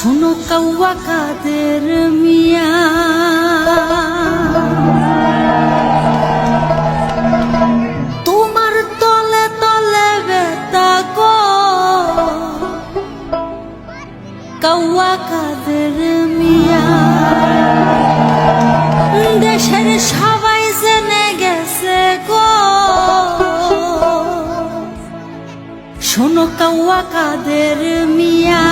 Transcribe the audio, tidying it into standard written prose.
শোনো কাউয়া কাদের মিয়া, তোমার তলে তলে বেতা গো কাউয়া কাদের মিয়া। দেশের সবাই জেনে গেছে গো, শোনো কাউয়া কাদের মিয়া।